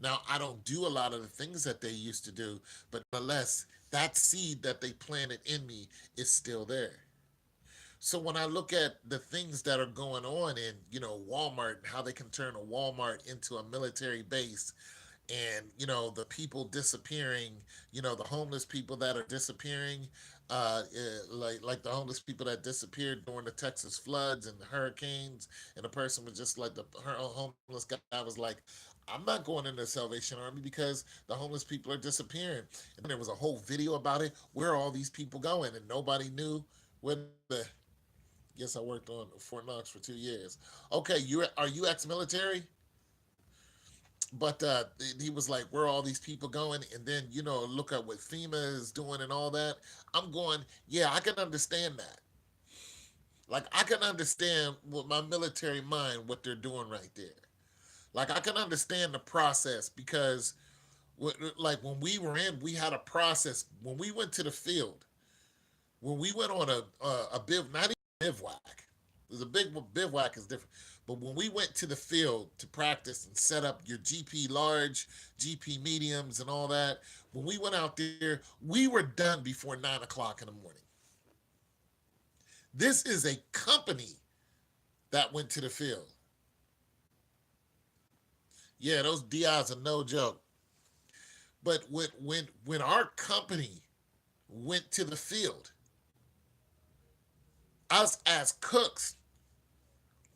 S1: Now, I don't do a lot of the things that they used to do, but nonetheless, that seed that they planted in me is still there. So when I look at the things that are going on in, Walmart, how they can turn a Walmart into a military base, and the people disappearing, the homeless people that are disappearing, like the homeless people that disappeared during the Texas floods and the hurricanes, and the person was just like, the homeless guy was like, I'm not going into the Salvation Army because the homeless people are disappearing. And there was a whole video about it. Where are all these people going? And nobody knew where the. Yes, I worked on Fort Knox for 2 years. Okay, are you ex-military? But he was like, where are all these people going? And then, look at what FEMA is doing and all that. I'm going, yeah, I can understand that. Like, I can understand with my military mind what they're doing right there. Like, I can understand the process, because, like, when we were in, we had a process. When we went to the field, when we went on not even bivouac. There's a big bivouac is different. But when we went to the field to practice and set up your GP large, GP mediums, and all that, when we went out there, we were done before 9 o'clock in the morning. This is a company that went to the field. Yeah, those DIs are no joke. But when our company went to the field, us as cooks,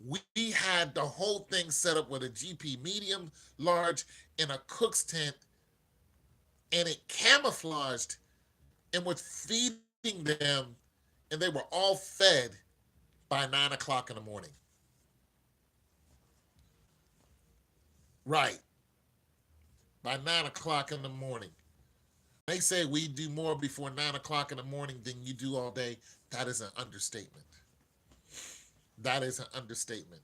S1: we had the whole thing set up with a GP medium, large, and a cook's tent, and it camouflaged and was feeding them, and they were all fed by 9 o'clock in the morning. Right. By 9 o'clock in the morning. They say we do more before 9 o'clock in the morning than you do all day. That is an understatement. That is an understatement.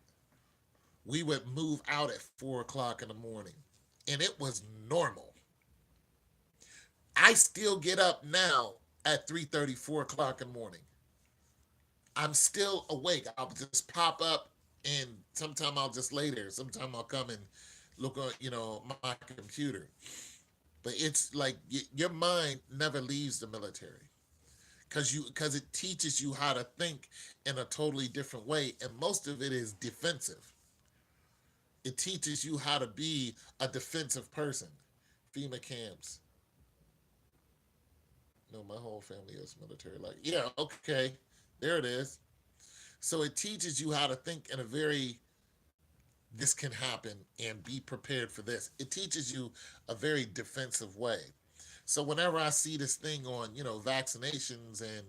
S1: We would move out at 4 o'clock in the morning, and it was normal. I still get up now at 3:30, 4 o'clock in the morning. I'm still awake. I'll just pop up and sometime I'll just lay there. Sometime I'll come and look on, my computer. But it's like your mind never leaves the military because it teaches you how to think in a totally different way, and most of it is defensive. It teaches you how to be a defensive person. FEMA camps. No, my whole family is military. Like, yeah, okay, there it is. So it teaches you how to think in a very this can happen and be prepared for this. It teaches you a very defensive way. So whenever I see this thing on, vaccinations and,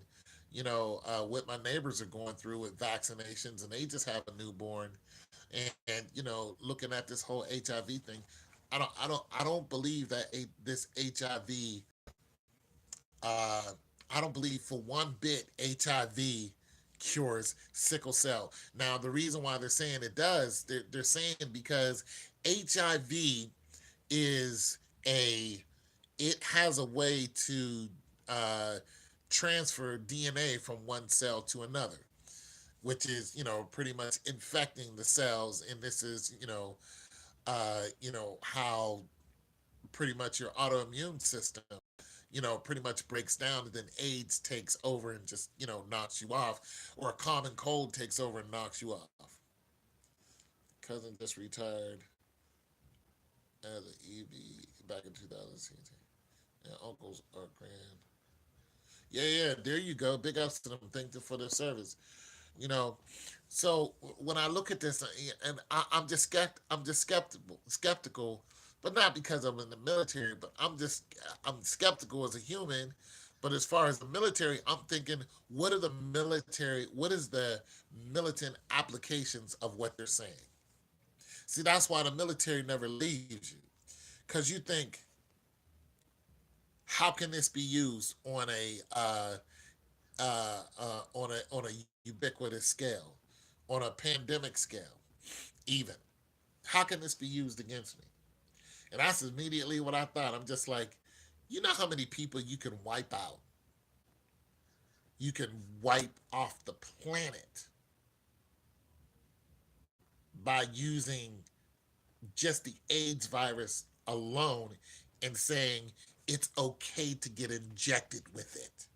S1: what my neighbors are going through with vaccinations and they just have a newborn and looking at this whole HIV thing, I don't believe that this HIV, uh, I don't believe for one bit HIV cures sickle cell. Now, the reason why they're saying it does, they're saying because HIV is it has a way to uh, transfer DNA from one cell to another, which is, pretty much infecting the cells. And this is, how pretty much your autoimmune system pretty much breaks down, and then AIDS takes over and just, knocks you off, or a common cold takes over and knocks you off. Cousin just retired as an EB back in 2016. And uncles are grand. Yeah, there you go. Big ups to them. Thank them for their service. You know, so when I look at this, and I'm just skeptical, but not because I'm in the military, but I'm skeptical as a human. But as far as the military, I'm thinking, what is the militant applications of what they're saying? See, that's why the military never leaves you, because you think, how can this be used on a ubiquitous scale, on a pandemic scale, even? How can this be used against me? And that's immediately what I thought. I'm just like, you know how many people you can wipe out? You can wipe off the planet by using just the AIDS virus alone and saying it's okay to get injected with it.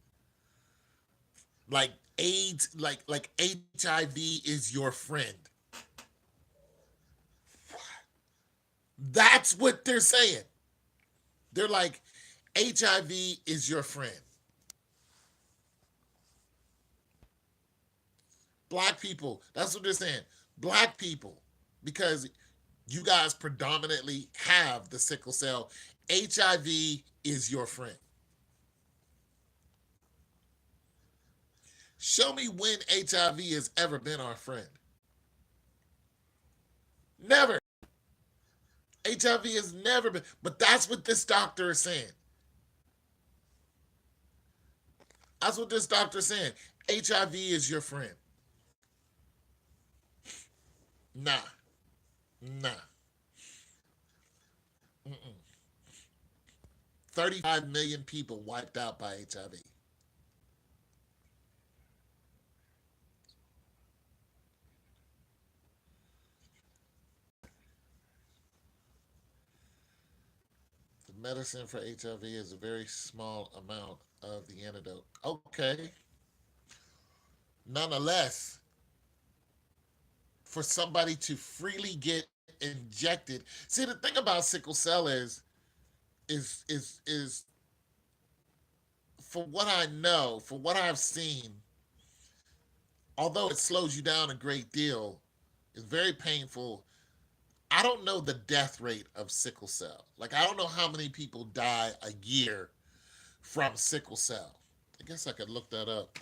S1: Like AIDS, like HIV is your friend. That's what they're saying. They're like, HIV is your friend. Black people, that's what they're saying. Black people, because you guys predominantly have the sickle cell, HIV is your friend. Show me when HIV has ever been our friend. Never. HIV has never been, but that's what this doctor is saying. That's what this doctor is saying. HIV is your friend. Nah. Nah. Mm-mm. 35 million people wiped out by HIV. The medicine for HIV is a very small amount of the antidote. Okay. Nonetheless, for somebody to freely get injected. See, the thing about sickle cell is for what I know, for what I've seen, although it slows you down a great deal, it's very painful. I don't know the death rate of sickle cell. Like, I don't know how many people die a year from sickle cell. I guess I could look that up.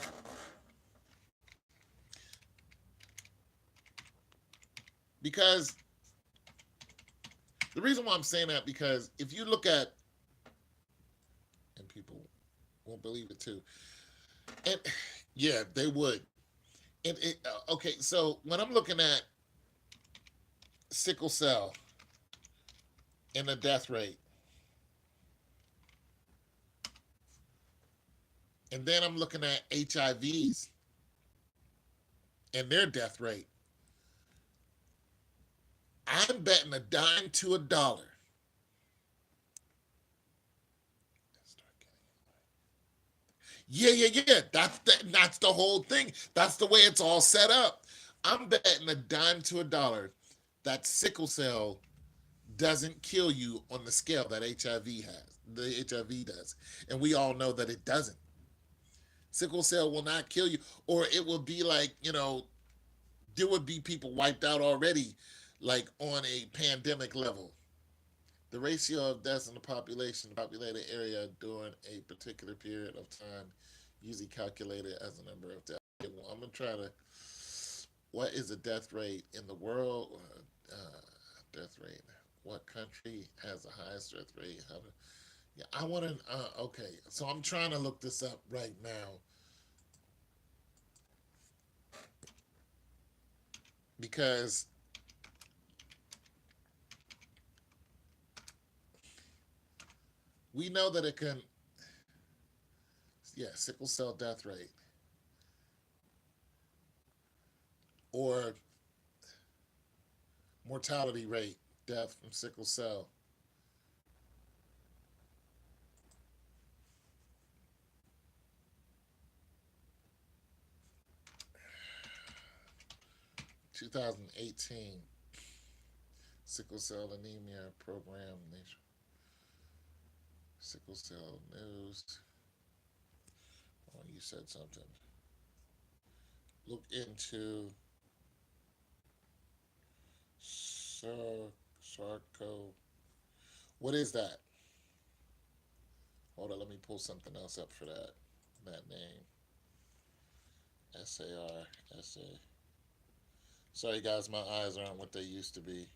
S1: Because the reason why I'm saying that, because if you look at, and people won't believe it too, and yeah, they would. Okay, so when I'm looking at sickle cell and the death rate, and then I'm looking at HIVs and their death rate, I'm betting a dime to a dollar. Yeah. That's the whole thing. That's the way it's all set up. I'm betting a dime to a dollar that sickle cell doesn't kill you on the scale that HIV has. The HIV does. And we all know that it doesn't. Sickle cell will not kill you. Or it will be like, there would be people wiped out already, like on a pandemic level. The ratio of deaths in the populated area during a particular period of time, usually calculated as a number of deaths. Okay, well, I'm going to try to. What is the death rate in the world? Death rate. What country has the highest death rate? Yeah, I want to. Okay, so I'm trying to look this up right now because we know that it can. Yeah, sickle cell death rate or mortality rate, death from sickle cell. (2018) sickle cell anemia program. Sickle cell news. Oh, you said something. Look into Sarco. What is that? Hold on, let me pull something else up for that name. SAR. Sorry guys, my eyes aren't what they used to be.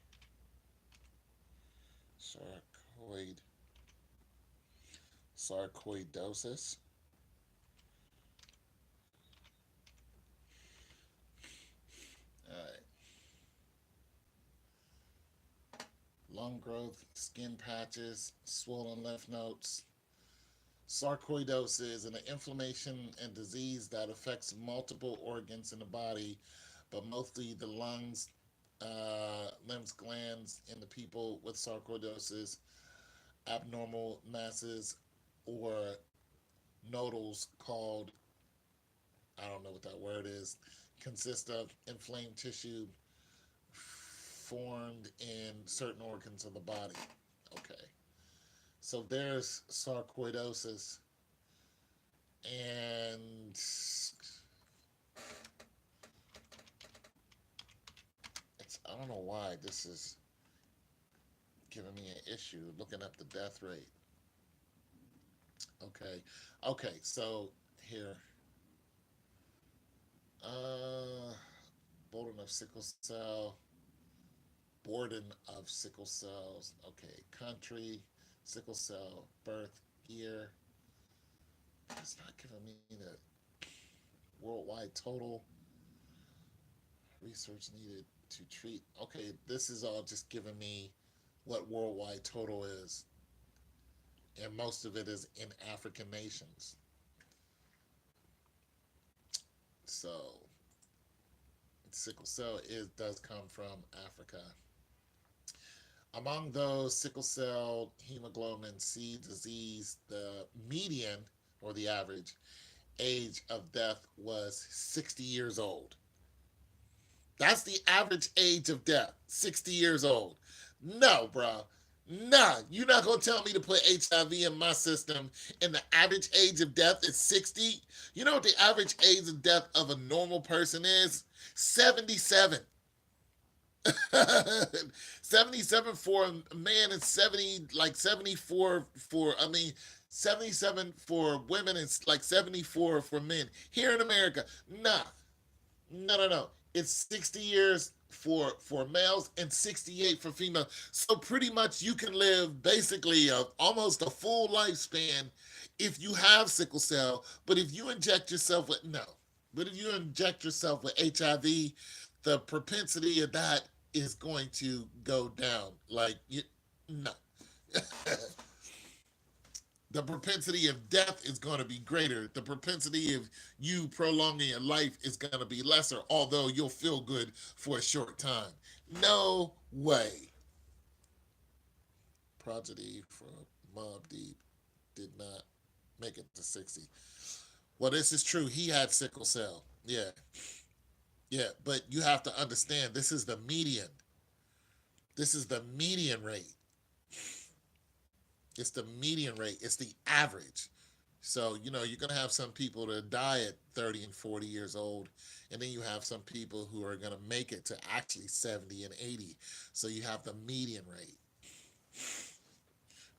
S1: Sarcoidosis. All right. Lung growth, skin patches, swollen lymph nodes. Sarcoidosis is an inflammation and disease that affects multiple organs in the body, but mostly the lungs, lymph glands in the people with sarcoidosis. Abnormal masses or nodules called, I don't know what that word is, consist of inflamed tissue formed in certain organs of the body. Okay. So there's sarcoidosis. And I don't know why this is giving me an issue looking up the death rate. Okay, so here. Burden of sickle cells. Okay, country, sickle cell, birth year. It's not giving me the worldwide total. Research needed to treat. Okay, this is all just giving me what worldwide total is. And most of it is in African nations. So, sickle cell does come from Africa. Among those, sickle cell hemoglobin C disease, the median or the average age of death was 60 years old. That's the average age of death, 60 years old. No, bro. Nah, you're not going to tell me to put HIV in my system and the average age of death is 60? You know what the average age of death of a normal person is? 77. 77 for a man and 74 for, 77 for women and 74 for men. Here in America, nah. No. It's 60 years for males and 68 for females. So pretty much you can live basically almost a full lifespan if you have sickle cell. But if you inject yourself with HIV, the propensity of that is going to go down. No. The propensity of death is going to be greater. The propensity of you prolonging your life is going to be lesser, although you'll feel good for a short time. No way. Prodigy from Mob Deep did not make it to 60. Well, this is true. He had sickle cell. Yeah. Yeah. But you have to understand this is the median. This is the median rate. It's the median rate. It's the average. So, you're going to have some people that die at 30 and 40 years old. And then you have some people who are going to make it to actually 70 and 80. So you have the median rate.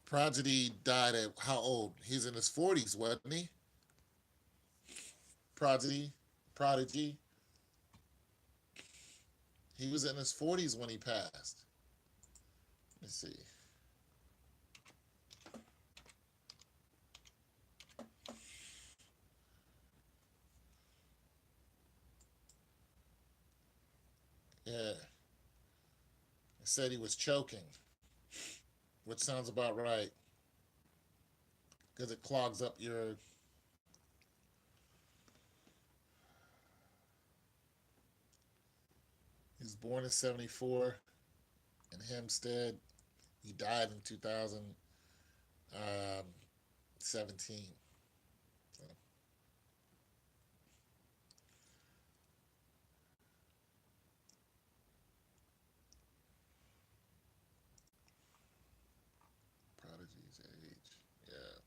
S1: Prodigy died at how old? He's in his 40s, wasn't he? Prodigy. He was in his 40s when he passed. Let's see. Yeah. It said he was choking, which sounds about right because it clogs up your. He was born in 74 in Hempstead. He died in 2017. So, Prodigy's age. Yeah.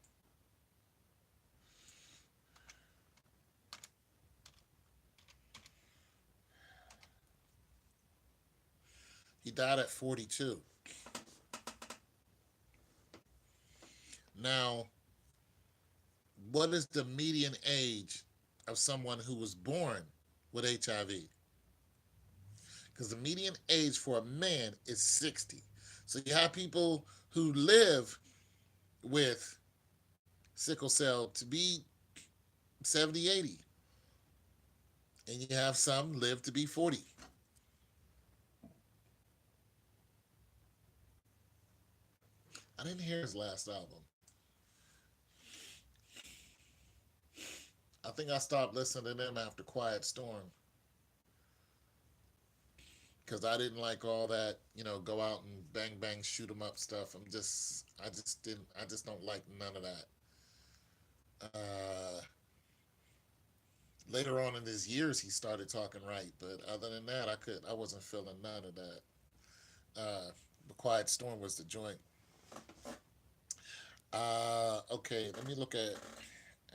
S1: He died at 42. Now, what is the median age of someone who was born with HIV? Because the median age for a man is 60. So you have people who live with sickle cell to be 70, 80. And you have some live to be 40. I didn't hear his last album. I think I stopped listening to them after Quiet Storm. Because I didn't like all that, go out and bang bang shoot 'em up stuff. I just don't like none of that. Uh, Later on in his years, he started talking right, but other than that, I wasn't feeling none of that. The Quiet Storm was the joint. Okay, let me look at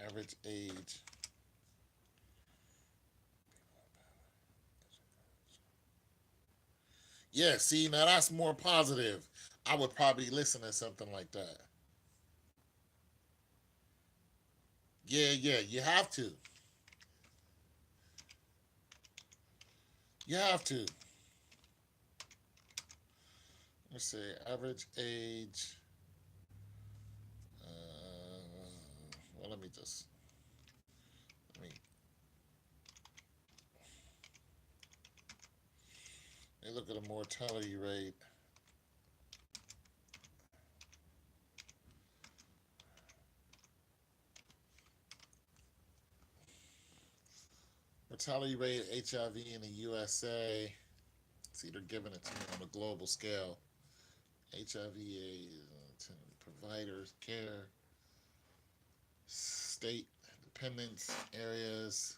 S1: average age. Yeah, see, now that's more positive. I would probably listen to something like that. Yeah, you have to. You have to. Let's see, average age. Well, let me look at the mortality rate. Mortality rate of HIV in the USA. See, they're giving it to me on a global scale. HIV AIDS, providers, care, state dependence areas,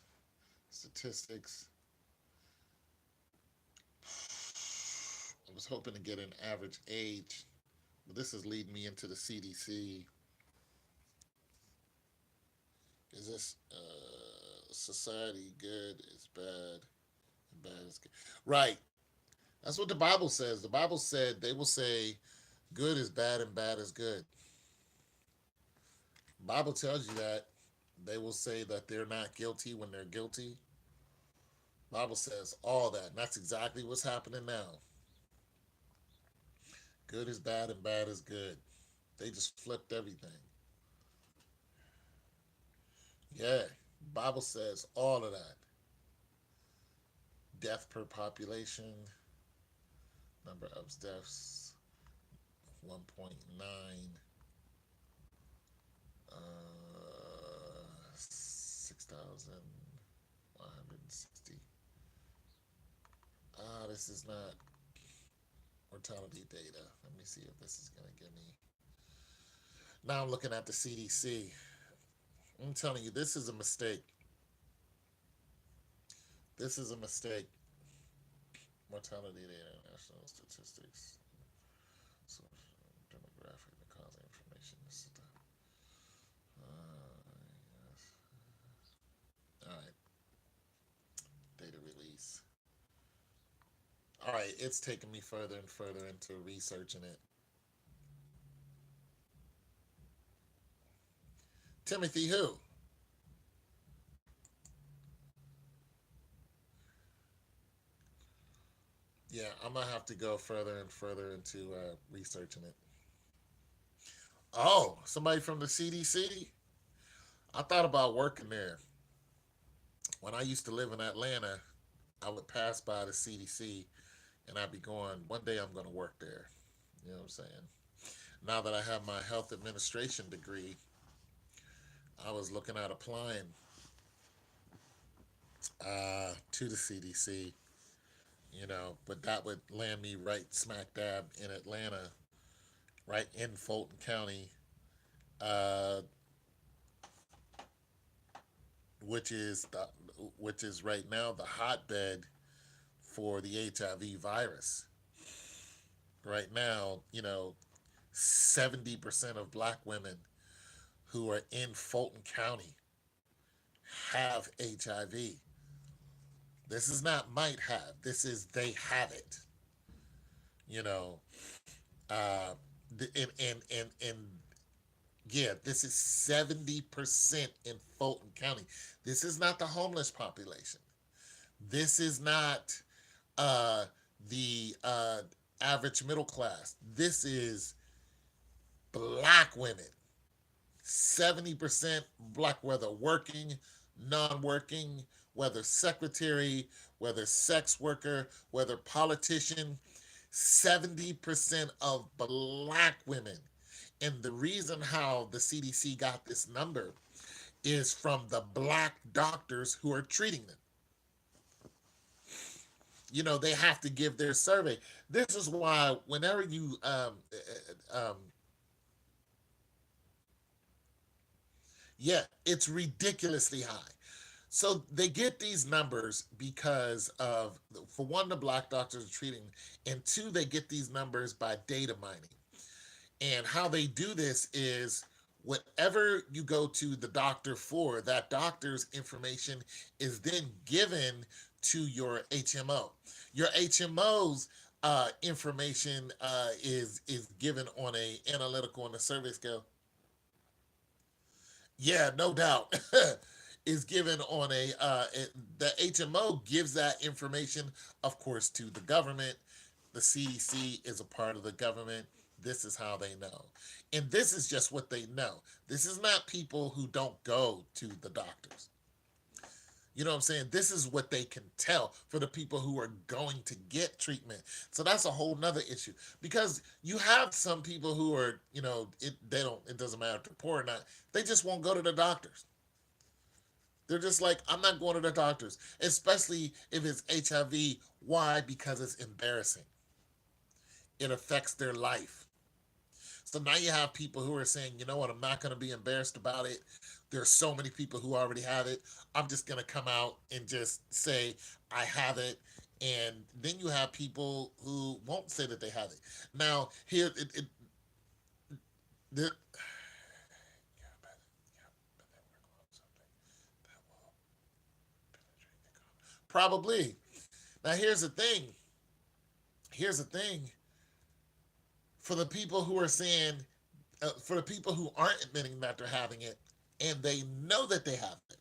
S1: statistics. I was hoping to get an average age, but this is leading me into the CDC. Is this society good? Is bad? Bad is good. Right. That's what the Bible says. The Bible said they will say good is bad and bad is good. The Bible tells you that. They will say that they're not guilty when they're guilty. The Bible says all that. And that's exactly what's happening now. Good is bad and bad is good. They just flipped everything. Yeah. The Bible says all of that. Death per population. Number of deaths 1.9. 6,160. This is not. Mortality data. Let me see if this is going to give me. Now I'm looking at the CDC. I'm telling you, this is a mistake. This is a mistake. Mortality data, national statistics, so demographic, and causal information. Yes. All right, data release. All right, it's taking me further and further into researching it. Timothy, who? Yeah, I'm gonna have to go further and further into researching it. Oh, somebody from the CDC? I thought about working there. When I used to live in Atlanta, I would pass by the CDC and I'd be going, one day I'm going to work there. You know what I'm saying? Now that I have my health administration degree, I was looking at applying to the CDC, but that would land me right smack dab in Atlanta, right in Fulton County, uh, which is the, which is right now the hotbed for the HIV virus. Right now, 70% of black women who are in Fulton County have HIV. This is not might have. This is they have it. You know, uh, and yeah, this is 70% in Fulton County. This is not the homeless population. This is not uh, the average middle class. This is black women. 70% black, whether working, non working, whether secretary, whether sex worker, whether politician, 70% of black women. And the reason how the CDC got this number is from the black doctors who are treating them. They have to give their survey. This is why whenever you yeah, it's ridiculously high. So they get these numbers because of, for one, the black doctors are treating, and two, they get these numbers by data mining. And how they do this is whatever you go to the doctor for, that doctor's information is then given to your HMO. Your HMO's information is given on a analytical and a survey scale. Yeah, no doubt. Is given on the HMO gives that information, of course, to the government. The CDC is a part of the government. This is how they know. And this is just what they know. This is not people who don't go to the doctors. You know what I'm saying? This is what they can tell for the people who are going to get treatment. So that's a whole nother issue, because you have some people who are, it doesn't matter if they're poor or not. They just won't go to the doctors. They're just like, I'm not going to the doctors, especially if it's HIV. Why? Because it's embarrassing. It affects their life. So now you have people who are saying, you know what, I'm not going to be embarrassed about it. There's so many people who already have it. I'm just going to come out and just say, I have it. And then you have people who won't say that they have it. Now, here, the, probably. Now, here's the thing. Here's the thing. For the people who are saying, for the people who aren't admitting that they're having it, and they know that they have it,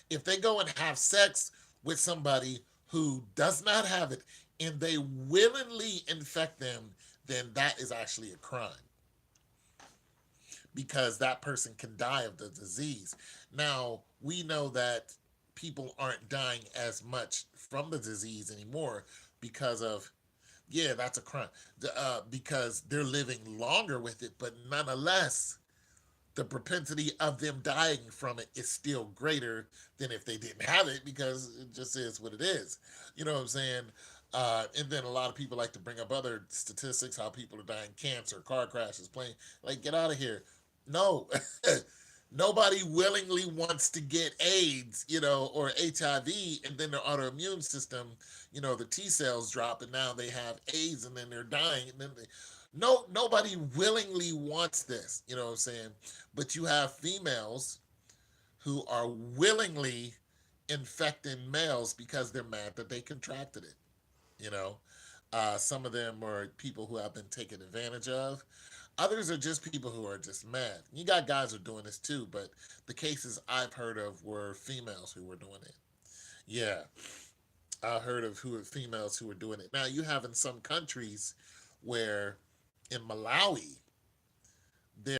S1: if they go and have sex with somebody who does not have it and they willingly infect them, then that is actually a crime, because that person can die of the disease. Now, we know that people aren't dying as much from the disease anymore because of, yeah, that's a crime, because they're living longer with it, but nonetheless, the propensity of them dying from it is still greater than if they didn't have it, because it just is what it is. You know what I'm saying? And then a lot of people like to bring up other statistics, how people are dying cancer, car crashes, plane. Like, get out of here. No, nobody willingly wants to get AIDS, or HIV, and then their autoimmune system, the T cells drop, and now they have AIDS, and then they're dying, and then no, nobody willingly wants this. You know what I'm saying? But you have females who are willingly infecting males because they're mad that they contracted it. You know, some of them are people who have been taken advantage of. Others are just people who are just mad. You got guys who are doing this too, but the cases I've heard of were females who were doing it. Yeah, I heard of who are females who were doing it. Now you have in some countries where in Malawi,